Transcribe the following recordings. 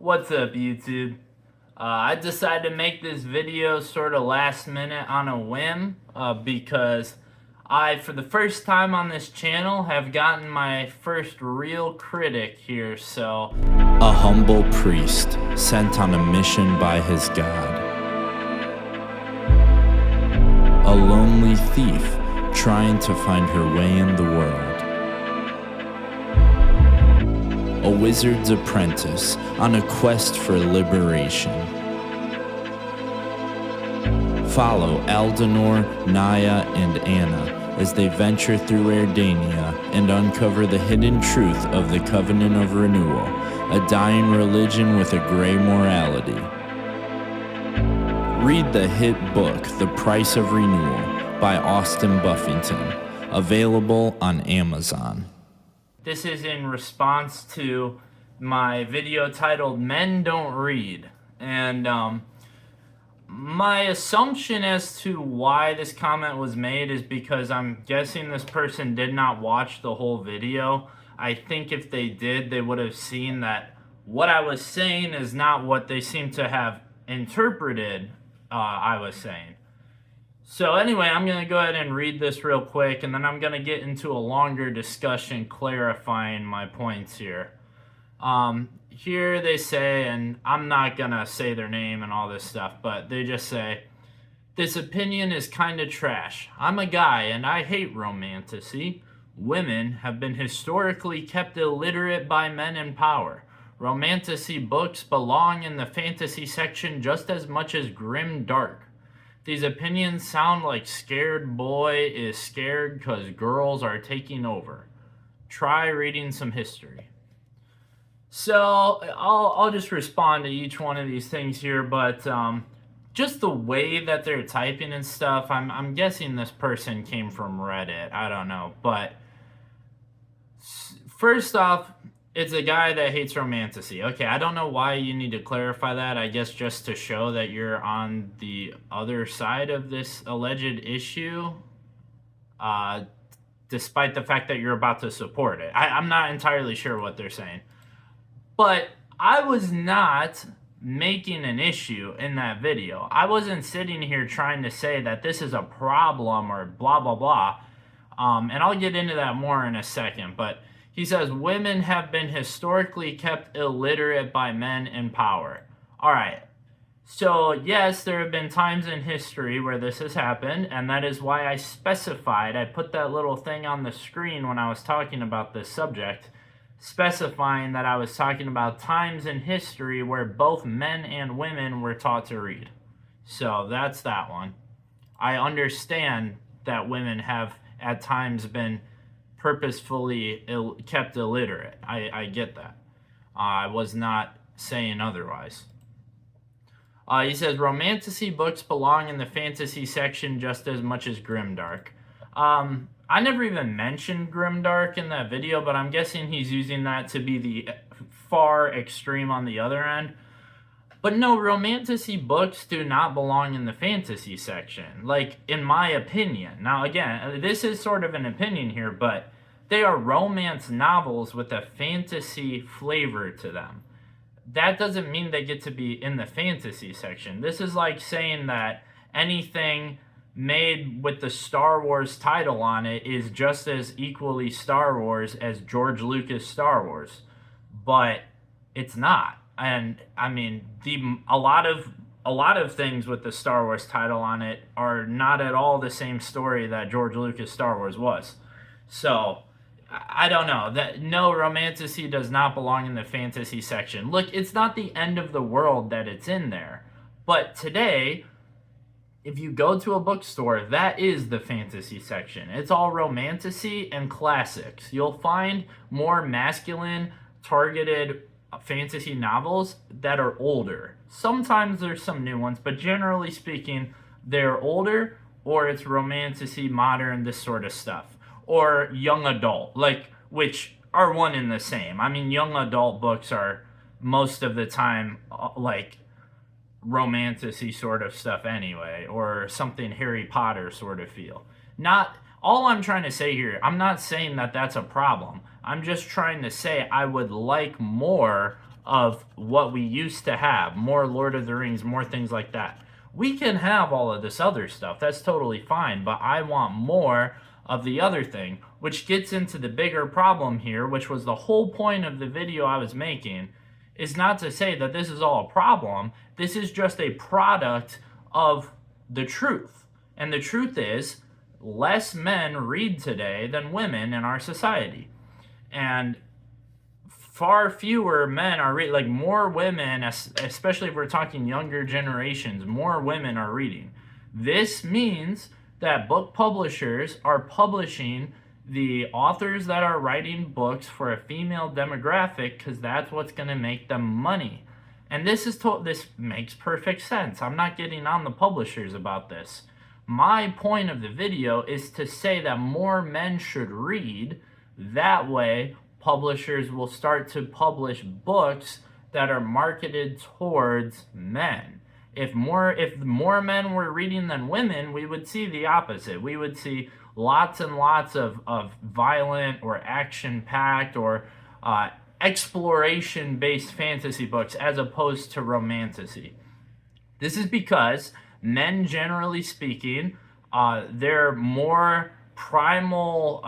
What's up, YouTube? I decided to make this video sort of last minute on a whim because I, for the first time on this channel, have gotten my first real critic here, so... A humble priest sent on a mission by his God. A lonely thief trying to find her way in the world. A wizard's apprentice on a quest for liberation. Follow Aldenor, Naya, and Anna as they venture through Erdania and uncover the hidden truth of the Covenant of Renewal, a dying religion with a gray morality. Read the hit book, The Price of Renewal, by Austin Buffington, available on Amazon. This is in response to my video titled Men Don't Read. And my assumption as to why this comment was made is because I'm guessing this person did not watch the whole video. I think if they did, they would have seen that what I was saying is not what they seem to have interpreted I was saying. So anyway, I'm going to go ahead and read this real quick, and then I'm going to get into a longer discussion clarifying my points here. Here they say, and I'm not going to say their name and all this stuff, but they just say, "This opinion is kind of trash. I'm a guy, and I hate romantasy. Women have been historically kept illiterate by men in power. Romantasy books belong in the fantasy section just as much as grim dark. These opinions sound like scared boy is scared because girls are taking over. Try reading some history." So I'll just respond to each one of these things here, but just the way that they're typing and stuff, I'm guessing this person came from Reddit. I don't know, but first off, it's a guy that hates romantasy. Okay, I don't know why you need to clarify that. I guess just to show that you're on the other side of this alleged issue, despite the fact that you're about to support it. I'm not entirely sure what they're saying. But I was not making an issue in that video. I wasn't sitting here trying to say that this is a problem or blah, blah, blah. And I'll get into that more in a second, but he says, women have been historically kept illiterate by men in power. All right. So, yes, there have been times in history where this has happened, and that is why I specified, I put that little thing on the screen when I was talking about this subject, specifying that I was talking about times in history where both men and women were taught to read. So, that's that one. I understand that women have at times been purposefully kept illiterate. I get that. I was not saying otherwise. He says, romantasy books belong in the fantasy section just as much as grimdark. I never even mentioned grimdark in that video, but I'm guessing he's using that to be the far extreme on the other end. But no, romantasy books do not belong in the fantasy section, like, in my opinion. Now, again, this is sort of an opinion here, but they are romance novels with a fantasy flavor to them. That doesn't mean they get to be in the fantasy section. This is like saying that anything made with the Star Wars title on it is just as equally Star Wars as George Lucas' Star Wars. But it's not. And I mean, a lot of things with the Star Wars title on it are not at all the same story that George Lucas' Star Wars was. So I don't know. No, romantasy does not belong in the fantasy section. Look, it's not the end of the world that it's in there. But today, if you go to a bookstore, that is the fantasy section. It's all romantasy and classics. You'll find more masculine, targeted fantasy novels that are older. Sometimes there's some new ones, but generally speaking, they're older, or it's romantasy, modern, this sort of stuff. Or young adult, which are one and the same. I mean, young adult books are most of the time romantasy sort of stuff anyway, or something Harry Potter sort of feel. Not all I'm trying to say here, I'm not saying that that's a problem. I'm just trying to say I would like more of what we used to have, more Lord of the Rings, more things like that. We can have all of this other stuff. That's totally fine, but I want more of the other thing, which gets into the bigger problem here, which was the whole point of the video I was making, is not to say that this is all a problem. This is just a product of the truth. And the truth is, less men read today than women in our society. And far fewer men are reading, like more women, especially if we're talking younger generations, more women are reading. This means that book publishers are publishing the authors that are writing books for a female demographic because that's what's going to make them money. And this makes perfect sense. I'm not getting on the publishers about this. My point of the video is to say that more men should read. That way, publishers will start to publish books that are marketed towards men. If more men were reading than women, we would see the opposite. We would see lots and lots of violent or action-packed or exploration-based fantasy books as opposed to romantasy. This is because men, generally speaking, their more primal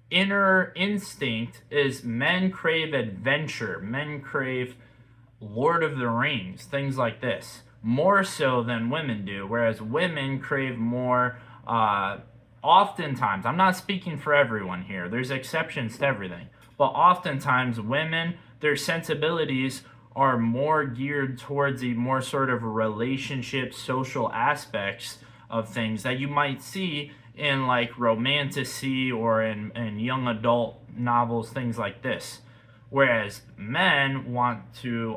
inner instinct is men crave adventure. Men crave Lord of the Rings, things like this, more so than women do, whereas women crave more, oftentimes, I'm not speaking for everyone here, there's exceptions to everything, but oftentimes women, their sensibilities are more geared towards the more sort of relationship, social aspects of things that you might see in like romantasy or in young adult novels, things like this. Whereas men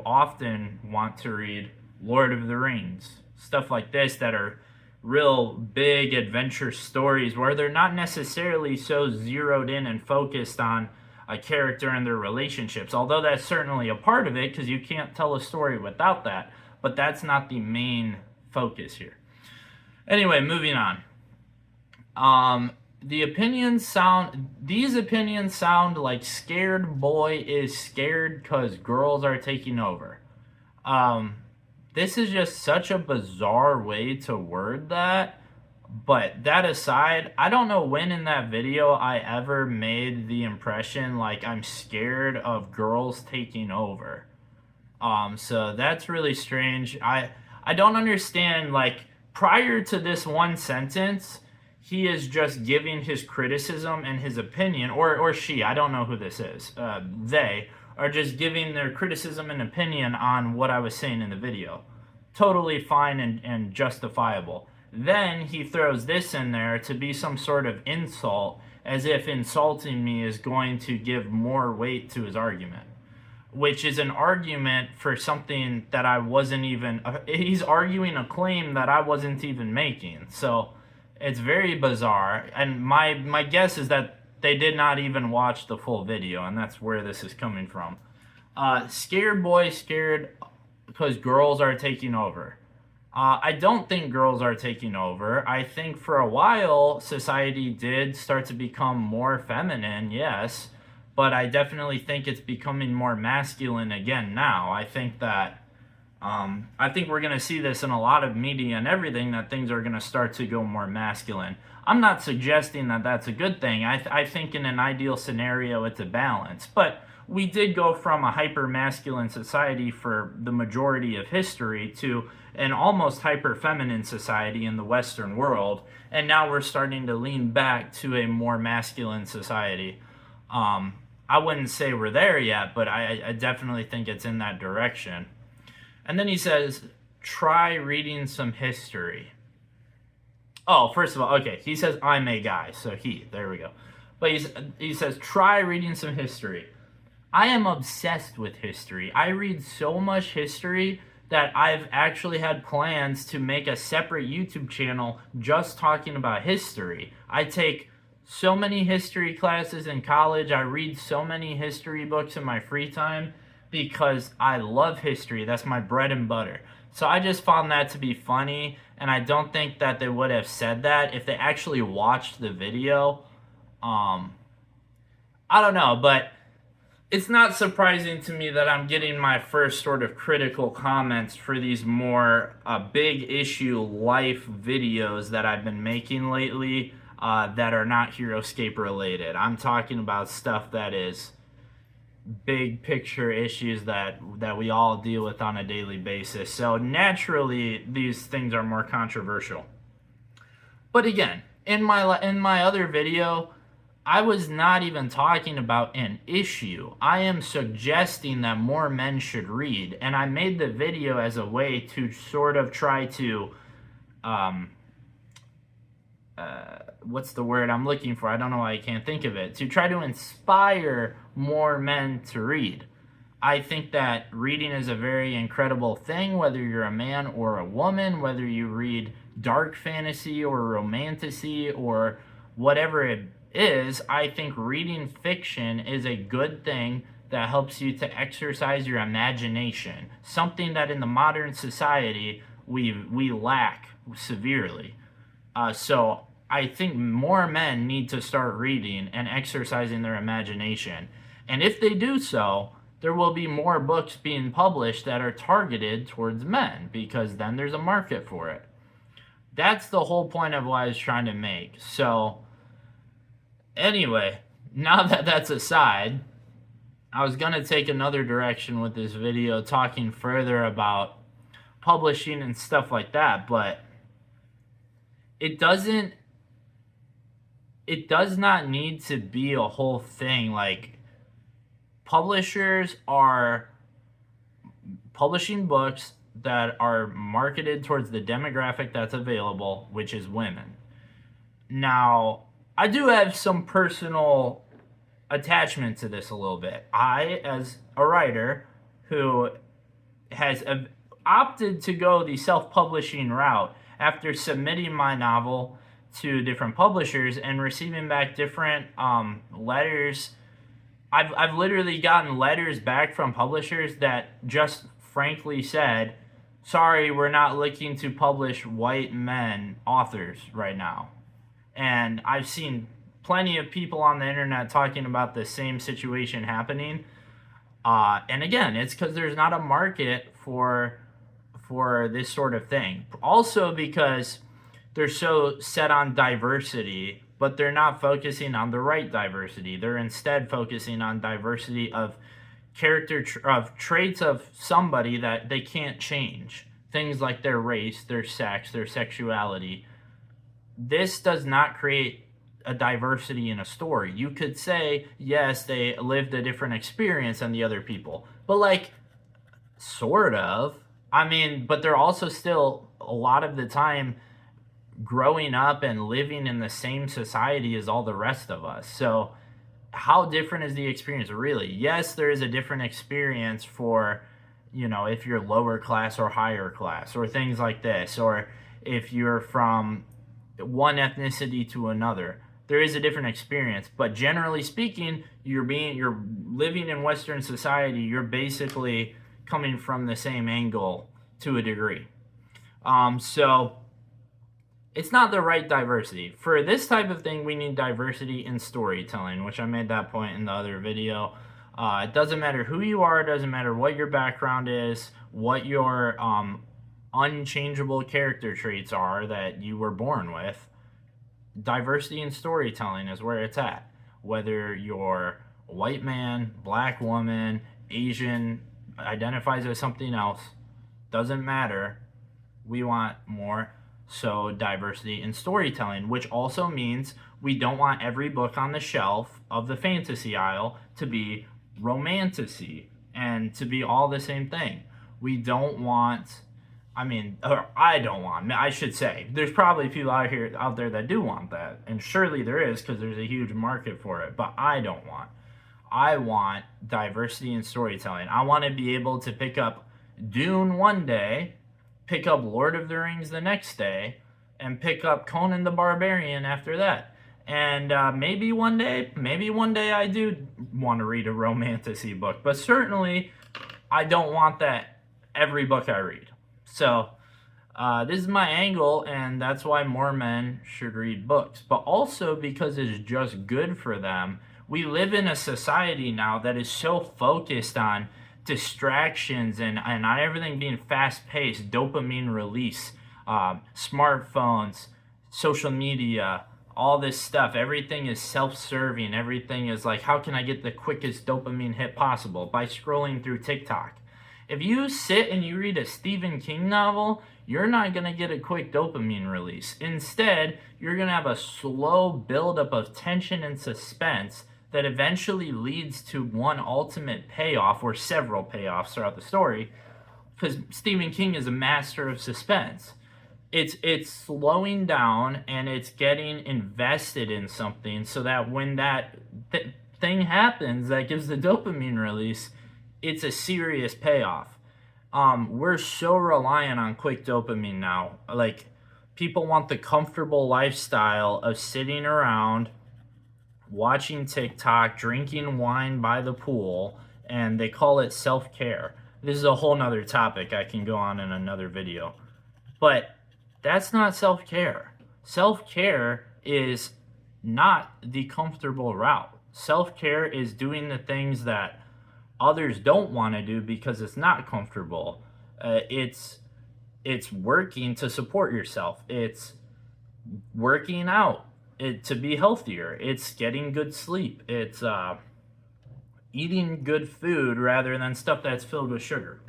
often want to read Lord of the Rings, stuff like this that are real big adventure stories where they're not necessarily so zeroed in and focused on a character and their relationships, although that's certainly a part of it because you can't tell a story without that, but that's not the main focus here. Anyway, moving on. These opinions sound like scared boy is scared because girls are taking over. This is just such a bizarre way to word that. But that aside, I don't know when in that video I ever made the impression like I'm scared of girls taking over. So that's really strange. I don't understand, like, prior to this one sentence, he is just giving his criticism and his opinion, or she, I don't know who this is. They are just giving their criticism and opinion on what I was saying in the video. Totally fine and justifiable. Then he throws this in there to be some sort of insult, as if insulting me is going to give more weight to his argument. Which is an argument for something that I wasn't even... He's arguing a claim that I wasn't even making. So it's very bizarre. And my guess is that they did not even watch the full video, and that's where this is coming from. Scared boy, scared because girls are taking over. I don't think girls are taking over. I think for a while, society did start to become more feminine, yes, but I definitely think it's becoming more masculine again now. I think that, I think we're going to see this in a lot of media and everything, that things are going to start to go more masculine. I'm not suggesting that that's a good thing. I think in an ideal scenario, it's a balance, but we did go from a hyper-masculine society for the majority of history to an almost hyper-feminine society in the Western world, and now we're starting to lean back to a more masculine society. I wouldn't say we're there yet, but I definitely think it's in that direction. And then he says, try reading some history. Oh, first of all, okay, he says I'm a guy, so there we go. But he says, try reading some history. I am obsessed with history. I read so much history that I've actually had plans to make a separate YouTube channel just talking about history. I take so many history classes in college. I read so many history books in my free time because I love history. That's my bread and butter. So I just found that to be funny, and I don't think that they would have said that if they actually watched the video. I don't know, but it's not surprising to me that I'm getting my first sort of critical comments for these more big issue life videos that I've been making lately that are not Heroescape related. I'm talking about stuff that is big picture issues that we all deal with on a daily basis. So naturally, these things are more controversial. But again, in my other video, I was not even talking about an issue. I am suggesting that more men should read, and I made the video as a way to sort of try to what's the word I'm looking for? I don't know why I can't think of it. To try to inspire more men to read. I think that reading is a very incredible thing, whether you're a man or a woman, whether you read dark fantasy or romantasy or whatever it is. I think reading fiction is a good thing that helps you to exercise your imagination, something that in the modern society we lack severely. So I think more men need to start reading and exercising their imagination. And if they do so, there will be more books being published that are targeted towards men, because then there's a market for it. That's the whole point of what I was trying to make. So anyway, now that that's aside, I was going to take another direction with this video, talking further about publishing and stuff like that, but it does not need to be a whole thing. Like, publishers are publishing books that are marketed towards the demographic that's available, which is women. Now, I do have some personal attachment to this a little bit. I, as a writer who has opted to go the self-publishing route after submitting my novel to different publishers and receiving back different letters. I've literally gotten letters back from publishers that just frankly said, sorry, we're not looking to publish white men authors right now. And I've seen plenty of people on the internet talking about the same situation happening. And again, it's because there's not a market for this sort of thing. Also because they're so set on diversity, but they're not focusing on the right diversity. They're instead focusing on diversity of character, of traits of somebody that they can't change. Things like their race, their sex, their sexuality. This does not create a diversity in a story. You could say, yes, they lived a different experience than the other people, but like, sort of. I mean, but they're also still, a lot of the time, growing up and living in the same society as all the rest of us. So how different is the experience really? Yes, there is a different experience for, if you're lower class or higher class or things like this, or if you're from one ethnicity to another. There is a different experience, but generally speaking, you're living in Western society, you're basically coming from the same angle to a degree. So it's not the right diversity. For this type of thing, we need diversity in storytelling, which I made that point in the other video. It doesn't matter who you are, it doesn't matter what your background is, what your unchangeable character traits are that you were born with. Diversity in storytelling is where it's at. Whether you're a white man, black woman, Asian, identifies as something else, doesn't matter. We want more. So diversity in storytelling, which also means we don't want every book on the shelf of the fantasy aisle to be romantasy and to be all the same thing. We don't want, I should say, there's probably people out there that do want that, and surely there is, because there's a huge market for it, but I don't want. I want diversity in storytelling. I want to be able to pick up Dune one day, pick up Lord of the Rings the next day, and pick up Conan the Barbarian after that. And maybe one day I do want to read a romantasy book, but certainly I don't want that every book I read. So this is my angle, and that's why more men should read books, but also because it's just good for them We live in a society now that is so focused on distractions and on everything being fast paced, dopamine release, smartphones, social media, all this stuff. Everything is self-serving. Everything is like, how can I get the quickest dopamine hit possible? By scrolling through TikTok. If you sit and you read a Stephen King novel, you're not going to get a quick dopamine release. Instead, you're going to have a slow buildup of tension and suspense that eventually leads to one ultimate payoff or several payoffs throughout the story, because Stephen King is a master of suspense. It's slowing down and it's getting invested in something so that when that thing happens that gives the dopamine release, it's a serious payoff. We're so reliant on quick dopamine now. Like, people want the comfortable lifestyle of sitting around watching TikTok, drinking wine by the pool, and they call it self-care. This is a whole nother topic I can go on in another video. But that's not self-care. Self-care is not the comfortable route. Self-care is doing the things that others don't want to do because it's not comfortable. It's working to support yourself. It's working out to be healthier. It's getting good sleep. It's eating good food rather than stuff that's filled with sugar.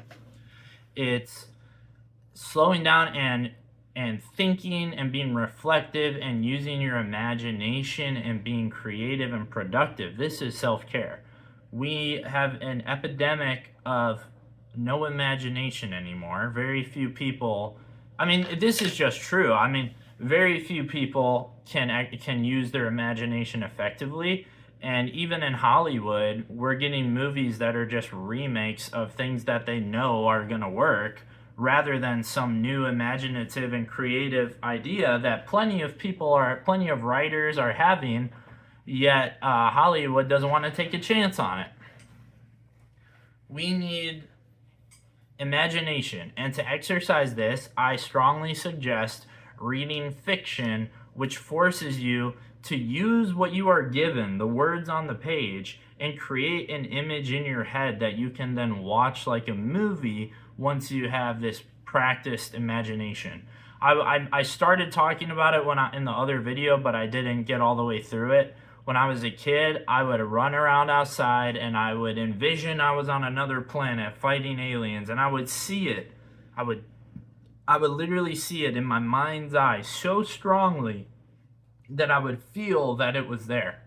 It's slowing down and thinking and being reflective and using your imagination and being creative and productive. This is self-care. We have an epidemic of no imagination anymore. Very few people, I mean, this is just true. I mean, very few people can use their imagination effectively. And even in Hollywood, we're getting movies that are just remakes of things that they know are going to work, rather than some new imaginative and creative idea that plenty of writers are having, yet Hollywood doesn't want to take a chance on it. We need imagination, and to exercise this, I strongly suggest reading fiction, which forces you to use what you are given, the words on the page, and create an image in your head that you can then watch like a movie once you have this practiced imagination. I started talking about it in the other video, but I didn't get all the way through it. When I was a kid, I would run around outside and I would envision I was on another planet fighting aliens, and I would see it. I would literally see it in my mind's eye so strongly that I would feel that it was there.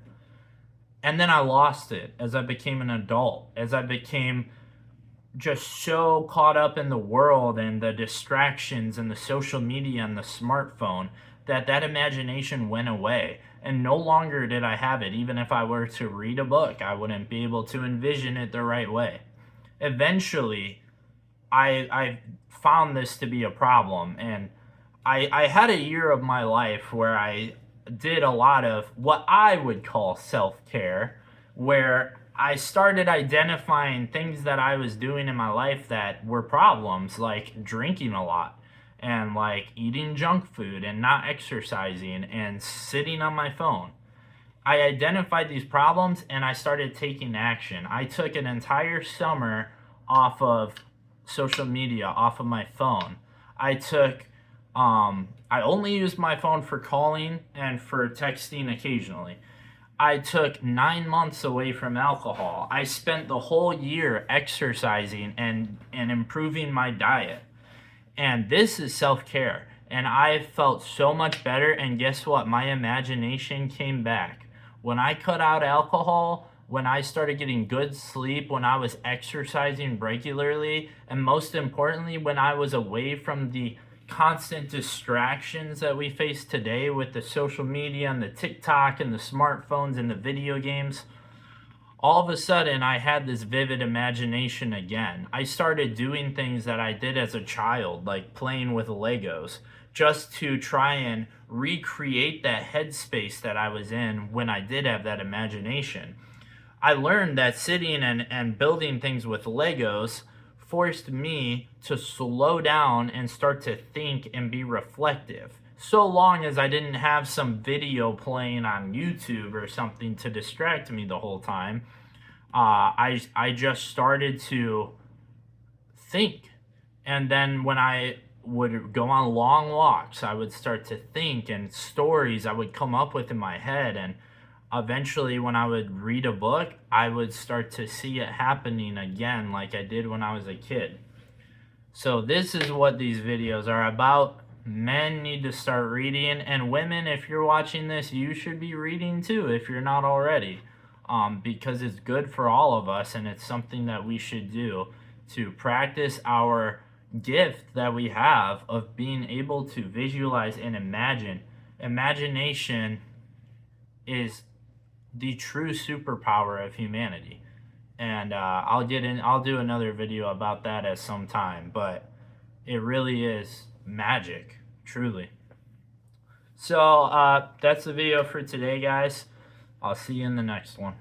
And then I lost it as I became an adult, as I became just so caught up in the world and the distractions and the social media and the smartphone that imagination went away. And no longer did I have it. Even if I were to read a book, I wouldn't be able to envision it the right way. Eventually, I found this to be a problem. And I had a year of my life where I did a lot of what I would call self-care, where I started identifying things that I was doing in my life that were problems, like drinking a lot and like eating junk food and not exercising and sitting on my phone. I identified these problems and I started taking action. I took an entire summer off of social media, off of my phone. I only used my phone for calling and for texting occasionally. I took 9 months away from alcohol. I spent the whole year exercising and improving my diet. And this is self-care. And I felt so much better. And guess what? My imagination came back. When I cut out alcohol, when I started getting good sleep, when I was exercising regularly, and most importantly, when I was away from the constant distractions that we face today with the social media and the TikTok and the smartphones and the video games, all of a sudden I had this vivid imagination again. I started doing things that I did as a child, like playing with Legos, just to try and recreate that headspace that I was in when I did have that imagination. I learned that sitting and building things with Legos forced me to slow down and start to think and be reflective. so long as I didn't have some video playing on YouTube or something to distract me the whole time, I just started to think. And then when I would go on long walks, I would start to think, and stories I would come up with in my head. And eventually, when I would read a book, I would start to see it happening again, like I did when I was a kid. So, this is what these videos are about. Men need to start reading, and women, if you're watching this, you should be reading too if you're not already, because it's good for all of us, and it's something that we should do to practice our gift that we have of being able to visualize and imagine. Imagination is the true superpower of humanity. And I'll do another video about that at some time, but it really is magic, truly. So that's the video for today, guys. I'll see you in the next one.